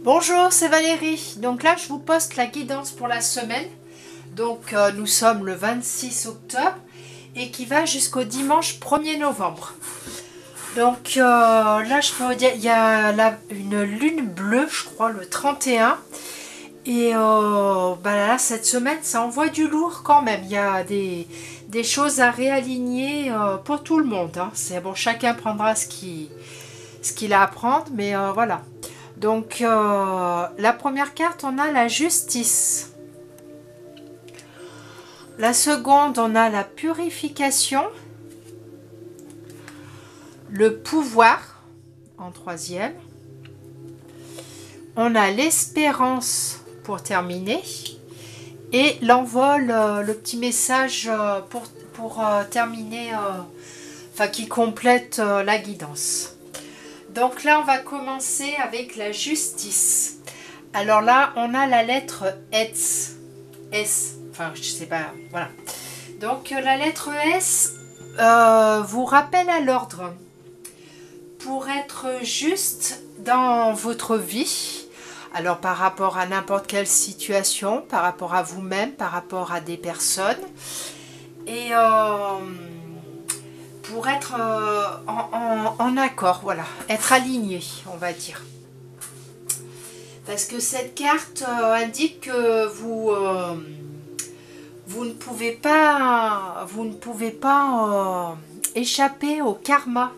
Bonjour, c'est Valérie. Donc là, je vous poste la guidance pour la semaine. Donc nous sommes le 26 octobre et qui va jusqu'au dimanche 1er novembre. Donc là, je peux vous dire, il y a une lune bleue, je crois, le 31. Et là, cette semaine, ça envoie du lourd quand même. Il y a des choses à réaligner pour tout le monde. Hein. C'est bon, chacun prendra ce qu'il a à prendre, mais voilà. Donc, la première carte, on a la justice. La seconde, on a la purification. Le pouvoir, en troisième. On a l'espérance pour terminer. Et l'envol, le petit message pour terminer, qui complète la guidance. Donc là, on va commencer avec la justice. Alors là, on a la lettre S. Enfin, je sais pas, voilà. Donc la lettre S vous rappelle à l'ordre. Pour être juste dans votre vie, alors par rapport à n'importe quelle situation, par rapport à vous-même, par rapport à des personnes, et pour être en accord, voilà, être aligné, on va dire. Parce que cette carte indique que vous ne pouvez pas, échapper au karma.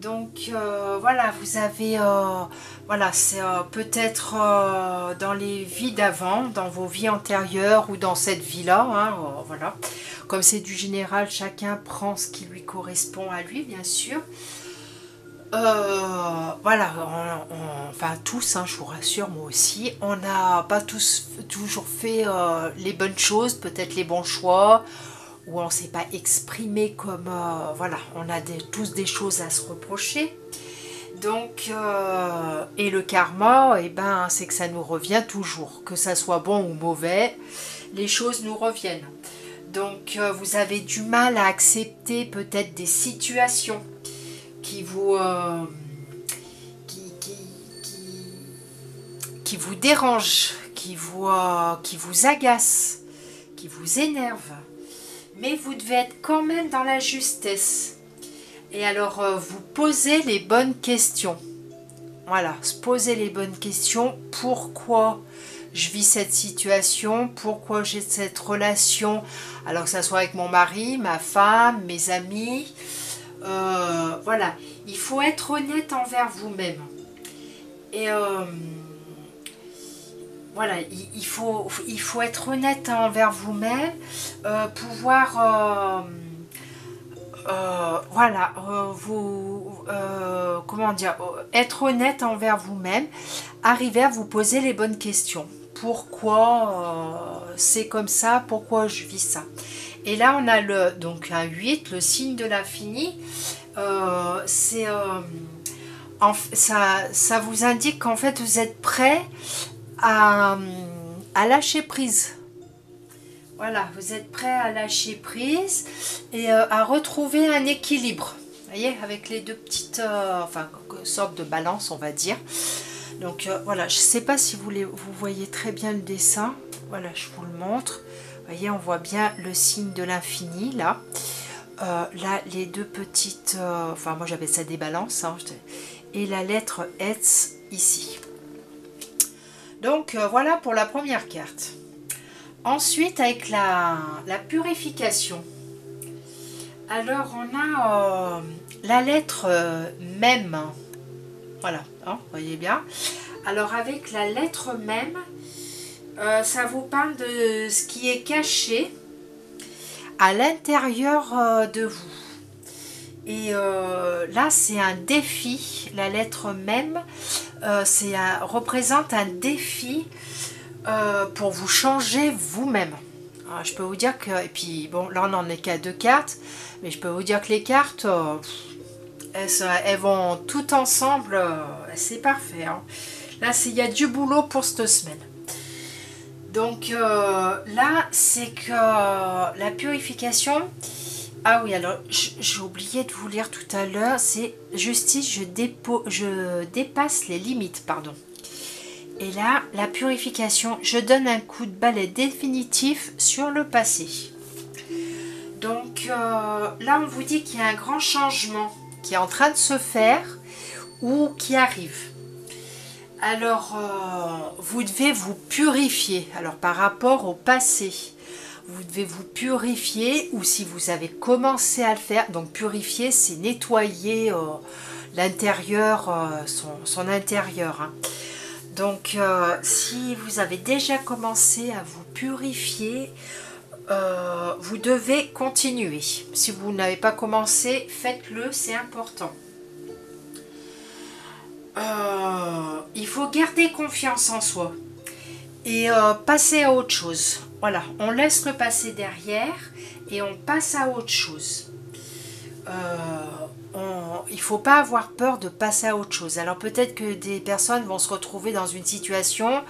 Donc voilà, vous avez, voilà, c'est peut-être dans les vies d'avant, dans vos vies antérieures ou dans cette vie-là, hein, voilà. Comme c'est du général, chacun prend ce qui lui correspond à lui, bien sûr. Voilà, enfin tous, hein, je vous rassure, moi aussi, on n'a pas tous toujours fait les bonnes choses, peut-être les bons choix, ou on ne s'est pas exprimé comme, voilà, on a tous des choses à se reprocher. Donc, et le karma, eh ben, c'est que ça nous revient toujours, que ça soit bon ou mauvais, les choses nous reviennent. Donc, vous avez du mal à accepter peut-être des situations qui vous qui vous dérangent, qui vous agacent, qui vous énervent. Mais vous devez être quand même dans la justesse. Et alors, vous posez les bonnes questions. Voilà, se poser les bonnes questions. Pourquoi je vis cette situation? Pourquoi j'ai cette relation? Alors que ça soit avec mon mari, ma femme, mes amis. Voilà, il faut être honnête envers vous-même. Et voilà, il faut être honnête envers vous-même, pouvoir, voilà, comment dire, être honnête envers vous-même, arriver à vous poser les bonnes questions. Pourquoi c'est comme ça? Pourquoi je vis ça? Et là, on a donc un 8, le signe de l'infini. C'est ça vous indique qu'en fait, vous êtes prêt à lâcher prise. Voilà, vous êtes prêt à lâcher prise et à retrouver un équilibre. Vous voyez, avec les deux petites sortes de balance, on va dire. Donc voilà, je ne sais pas si vous voyez très bien le dessin. Voilà, je vous le montre. Vous voyez, on voit bien le signe de l'infini là. Là, les deux petites, moi j'appelle ça des balances, hein, et la lettre S ici. Donc voilà pour la première carte. Ensuite, avec la purification. Alors, on a la lettre même. Voilà, hein, vous voyez bien. Alors, avec la lettre même, ça vous parle de ce qui est caché à l'intérieur de vous. Et là, c'est un défi. La lettre même, représente un défi pour vous changer vous-même. Je peux vous dire que, et puis bon, là on n'en est qu'à 2 cartes, mais je peux vous dire que les cartes, elles vont toutes ensemble, c'est parfait. Hein. Là, il y a du boulot pour cette semaine. Donc là, c'est que la purification. Ah oui, alors j'ai oublié de vous lire tout à l'heure, c'est justice, je dépasse les limites, pardon. Et là, la purification, je donne un coup de balai définitif sur le passé. Donc là, on vous dit qu'il y a un grand changement qui est en train de se faire ou qui arrive. Alors, vous devez vous purifier. Alors, par rapport au passé, vous devez vous purifier, ou si vous avez commencé à le faire, donc purifier, c'est nettoyer l'intérieur, son intérieur. Hein. Donc, si vous avez déjà commencé à vous purifier, vous devez continuer. Si vous n'avez pas commencé, faites-le, c'est important. Il faut garder confiance en soi et passer à autre chose. Voilà, on laisse le passé derrière et on passe à autre chose. Il ne faut pas avoir peur de passer à autre chose. Alors peut-être que des personnes vont se retrouver dans une situation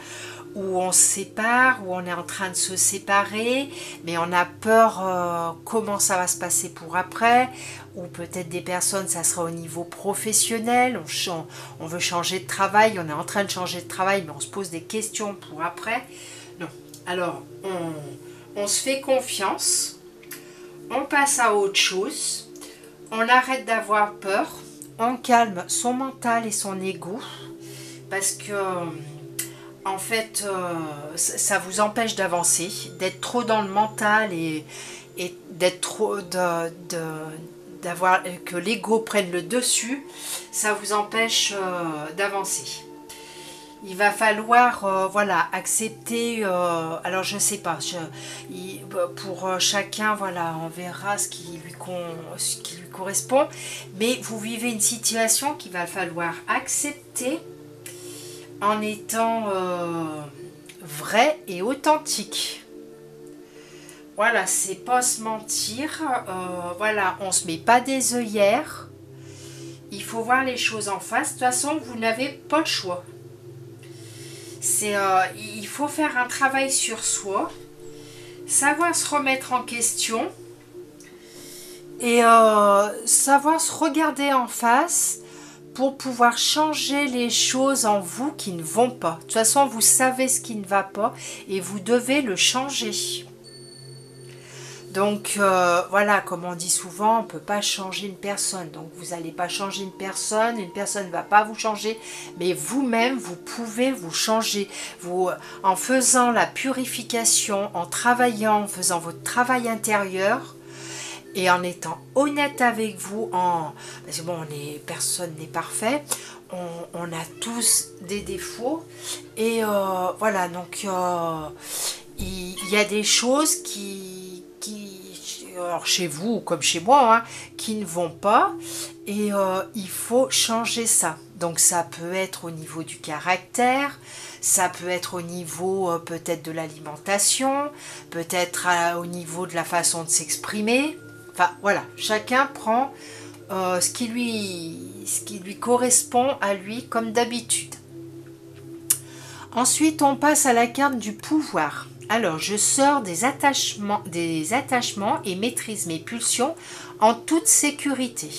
où on se sépare, où on est en train de se séparer, mais on a peur comment ça va se passer pour après, ou peut-être des personnes, ça sera au niveau professionnel, on veut changer de travail, on est en train de changer de travail, mais on se pose des questions pour après. Non, alors on se fait confiance, on passe à autre chose, on arrête d'avoir peur, on calme son mental et son ego, parce que en fait, ça vous empêche d'avancer, d'être trop dans le mental et d'être trop d'avoir que l'ego prenne le dessus, ça vous empêche d'avancer. Il va falloir voilà, accepter, alors je sais pas, pour chacun, voilà, on verra ce qui lui correspond, mais vous vivez une situation qu'il va falloir accepter en étant vrai et authentique. Voilà, c'est pas se mentir, voilà, on se met pas des œillères, il faut voir les choses en face, de toute façon vous n'avez pas le choix. Il faut faire un travail sur soi, savoir se remettre en question et savoir se regarder en face pour pouvoir changer les choses en vous qui ne vont pas. De toute façon, vous savez ce qui ne va pas et vous devez le changer. Donc voilà, comme on dit souvent, on ne peut pas changer une personne. Donc vous n'allez pas changer une personne ne va pas vous changer, mais vous-même, vous pouvez vous changer. En faisant la purification, en travaillant, en faisant votre travail intérieur, et en étant honnête avec vous, parce que bon, personne n'est parfait, on a tous des défauts, et voilà, donc il y a des choses alors chez vous comme chez moi, hein, qui ne vont pas, et il faut changer ça. Donc ça peut être au niveau du caractère, ça peut être au niveau peut-être de l'alimentation, peut-être au niveau de la façon de s'exprimer. Enfin voilà, chacun prend ce qui lui correspond à lui comme d'habitude. Ensuite, on passe à la carte du pouvoir. Alors, je sors des attachements et maîtrise mes pulsions en toute sécurité.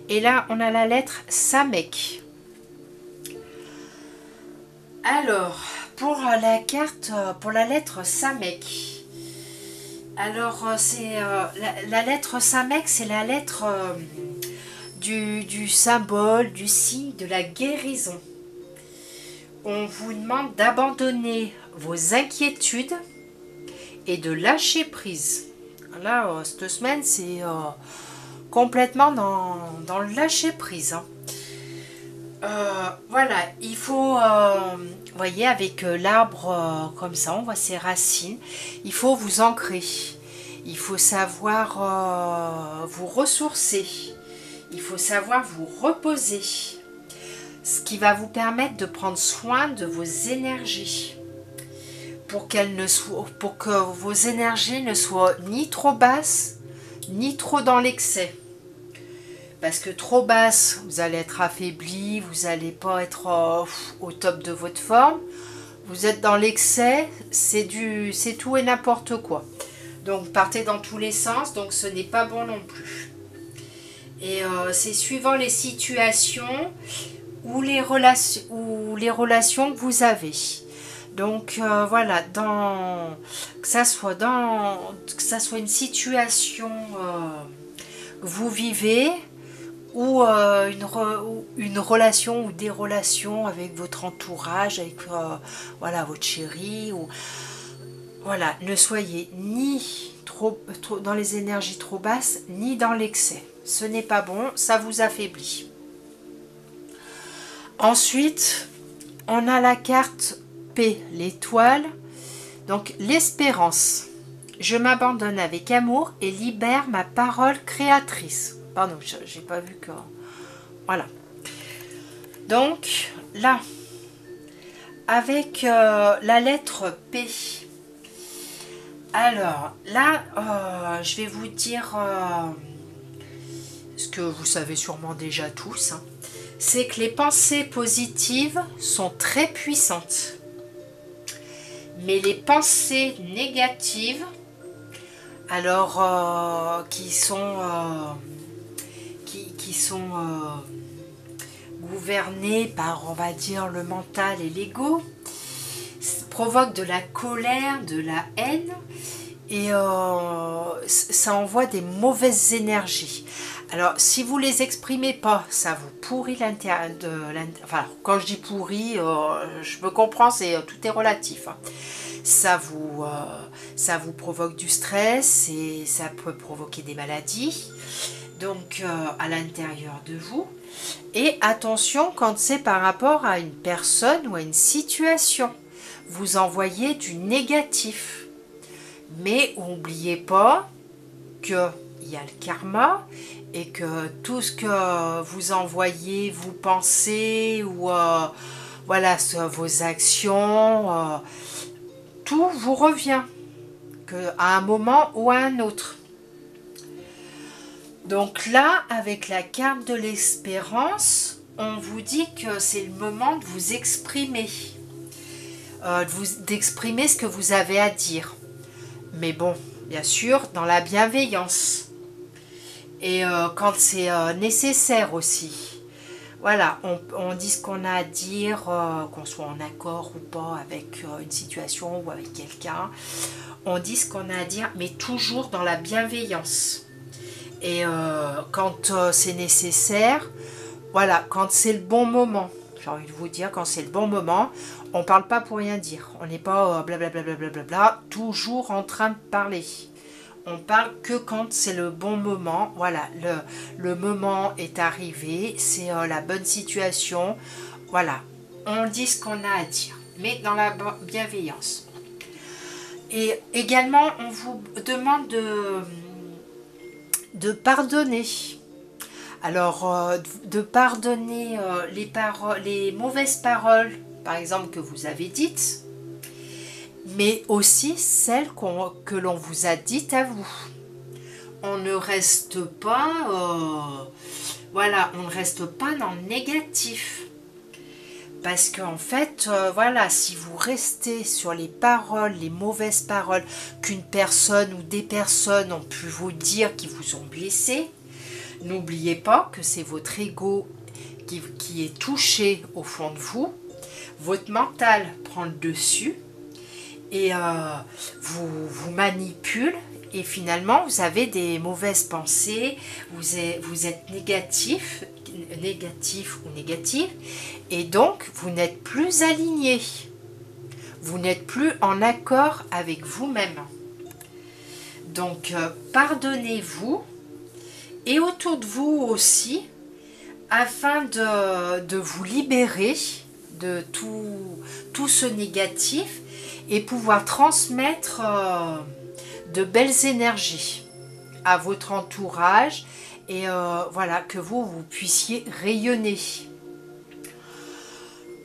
Et là, on a la lettre Samek. Alors, pour la lettre Samek, alors c'est la lettre Samek, c'est la lettre du symbole, du signe de la guérison. On vous demande d'abandonner vos inquiétudes et de lâcher prise. Là, cette semaine, c'est complètement dans le lâcher prise. Hein. Voilà, il faut, vous voyez, avec l'arbre comme ça, on voit ses racines, il faut vous ancrer. Il faut savoir vous ressourcer. Il faut savoir vous reposer. Ce qui va vous permettre de prendre soin de vos énergies pour que vos énergies ne soient ni trop basses ni trop dans l'excès, parce que trop basse, vous allez être affaibli, vous n'allez pas être au top de votre forme. Vous êtes dans l'excès, c'est tout et n'importe quoi, donc partez dans tous les sens, donc ce n'est pas bon non plus. Et c'est suivant les situations ou les les relations que vous avez. Donc voilà, que ça soit une situation que vous vivez, ou une relation ou des relations avec votre entourage, avec voilà, votre chéri, ou voilà, ne soyez ni trop dans les énergies trop basses, ni dans l'excès. Ce n'est pas bon, ça vous affaiblit. Ensuite, on a la carte P, l'étoile. Donc l'espérance. Je m'abandonne avec amour et libère ma parole créatrice. Pardon, j'ai pas vu que... Voilà. Donc, là, avec la lettre P. Alors, là, je vais vous dire ce que vous savez sûrement déjà tous. Hein, c'est que les pensées positives sont très puissantes. Mais les pensées négatives, alors qui sont gouvernées par, on va dire, le mental et l'ego, provoquent de la colère, de la haine, et ça envoie des mauvaises énergies. Alors, si vous les exprimez pas, ça vous pourrit l'intérieur de... Enfin, quand je dis pourri, je me comprends, tout est relatif. Hein. Ça vous provoque du stress et ça peut provoquer des maladies, donc à l'intérieur de vous. Et attention quand c'est par rapport à une personne ou à une situation. Vous envoyez du négatif. Mais n'oubliez pas qu'il y a le karma et que tout ce que vous envoyez, vous pensez ou voilà, vos actions, tout vous revient à un moment ou à un autre. Donc là, avec la carte de l'espérance, on vous dit que c'est le moment de vous exprimer, d'exprimer ce que vous avez à dire. Mais bon, bien sûr, dans la bienveillance. Et quand c'est nécessaire aussi. Voilà, on dit ce qu'on a à dire, qu'on soit en accord ou pas avec une situation ou avec quelqu'un. On dit ce qu'on a à dire, mais toujours dans la bienveillance. Et quand c'est nécessaire, voilà, quand c'est le bon moment, j'ai envie de vous dire, quand c'est le bon moment, on ne parle pas pour rien dire. On n'est pas blablabla, toujours en train de parler. On parle que quand c'est le bon moment. Voilà, le moment est arrivé, c'est la bonne situation. Voilà, on dit ce qu'on a à dire, mais dans la bienveillance. Et également, on vous demande de pardonner. Alors, de pardonner les mauvaises paroles, par exemple, que vous avez dites, mais aussi celles que l'on vous a dites à vous. On ne reste pas, voilà, on ne reste pas dans le négatif. Parce qu'en fait, voilà, si vous restez sur les paroles, les mauvaises paroles qu'une personne ou des personnes ont pu vous dire qui vous ont blessé, n'oubliez pas que c'est votre ego qui est touché au fond de vous. Votre mental prend le dessus et vous manipule. Et finalement, vous avez des mauvaises pensées, vous êtes négatif ou négative, et donc vous n'êtes plus aligné. Vous n'êtes plus en accord avec vous-même. Donc, pardonnez-vous, et autour de vous aussi, afin de vous libérer de tout ce négatif et pouvoir transmettre de belles énergies à votre entourage et voilà, que vous puissiez rayonner.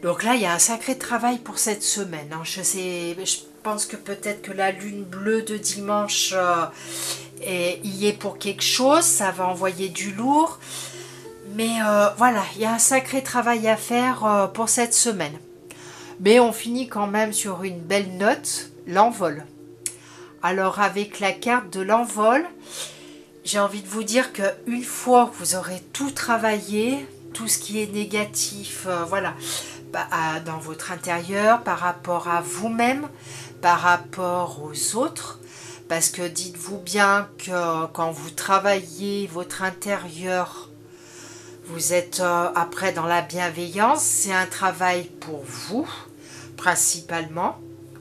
Donc là, il y a un sacré travail pour cette semaine. Hein. Je pense que peut-être que la lune bleue de dimanche y est pour quelque chose. Ça va envoyer du lourd. Mais voilà, il y a un sacré travail à faire pour cette semaine. Mais on finit quand même sur une belle note, l'envol. Alors avec la carte de l'envol, j'ai envie de vous dire qu'une fois que vous aurez tout travaillé, tout ce qui est négatif, voilà, dans votre intérieur, par rapport à vous-même, par rapport aux autres. Parce que dites-vous bien que quand vous travaillez votre intérieur, vous êtes après dans la bienveillance. C'est un travail pour vous, principalement.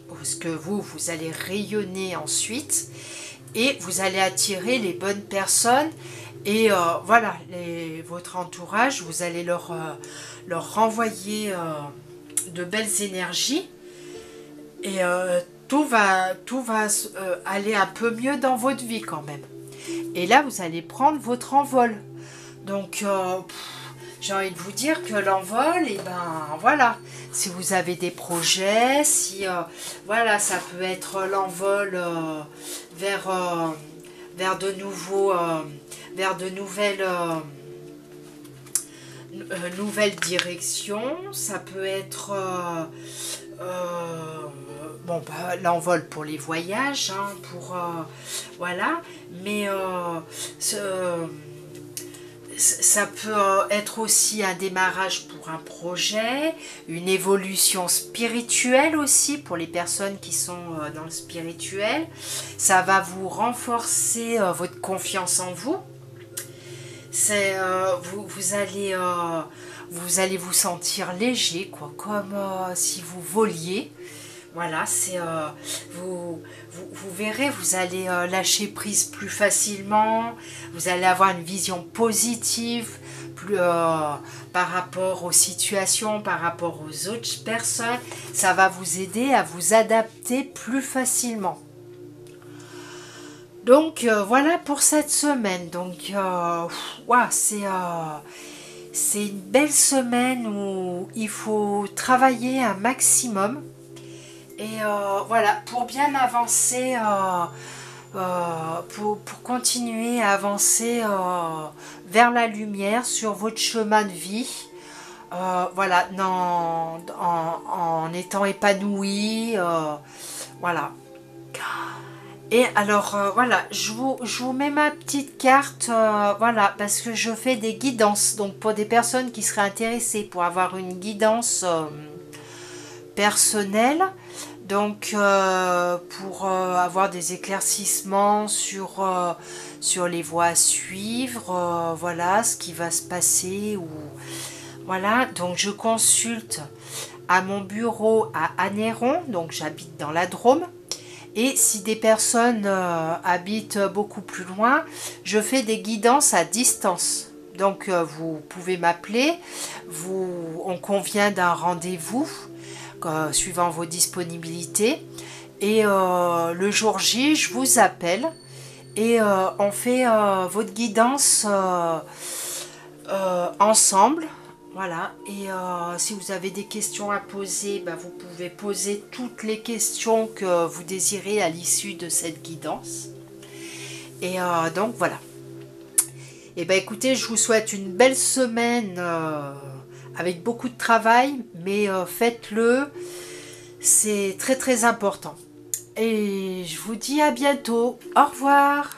Parce que vous allez rayonner ensuite. Et vous allez attirer les bonnes personnes. Et voilà, votre entourage, vous allez leur renvoyer de belles énergies. Et tout va aller un peu mieux dans votre vie quand même. Et là, vous allez prendre votre envol. Donc, j'ai envie de vous dire que l'envol, et ben voilà, si vous avez des projets, si voilà, ça peut être l'envol vers de nouveaux, vers de nouvelles directions. Ça peut être bon, bah, l'envol pour les voyages, hein, pour voilà, mais ça peut être aussi un démarrage pour un projet, une évolution spirituelle aussi pour les personnes qui sont dans le spirituel. Ça va vous renforcer votre confiance en vous. Vous allez vous sentir léger, quoi, comme si vous voliez. Voilà, vous verrez, vous allez lâcher prise plus facilement, vous allez avoir une vision positive par rapport aux situations, par rapport aux autres personnes. Ça va vous aider à vous adapter plus facilement. Donc voilà pour cette semaine. Donc ouais, c'est une belle semaine où il faut travailler un maximum. Et voilà, pour bien avancer, pour continuer à avancer vers la lumière sur votre chemin de vie, voilà, en étant épanoui, voilà. Et alors, voilà, je vous mets ma petite carte, voilà, parce que je fais des guidances. Donc, pour des personnes qui seraient intéressées pour avoir une guidance personnelle, donc pour avoir des éclaircissements sur les voies à suivre, voilà, ce qui va se passer, ou voilà, donc je consulte à mon bureau à Anneyron, donc j'habite dans la Drôme. Et si des personnes habitent beaucoup plus loin, je fais des guidances à distance. Donc vous pouvez m'appeler, on convient d'un rendez-vous suivant vos disponibilités. Et le jour J, je vous appelle et on fait votre guidance ensemble. Voilà, et si vous avez des questions à poser, bah, vous pouvez poser toutes les questions que vous désirez à l'issue de cette guidance. Et donc voilà. Et bah écoutez, je vous souhaite une belle semaine avec beaucoup de travail, mais faites-le, c'est très très important. Et je vous dis à bientôt. Au revoir.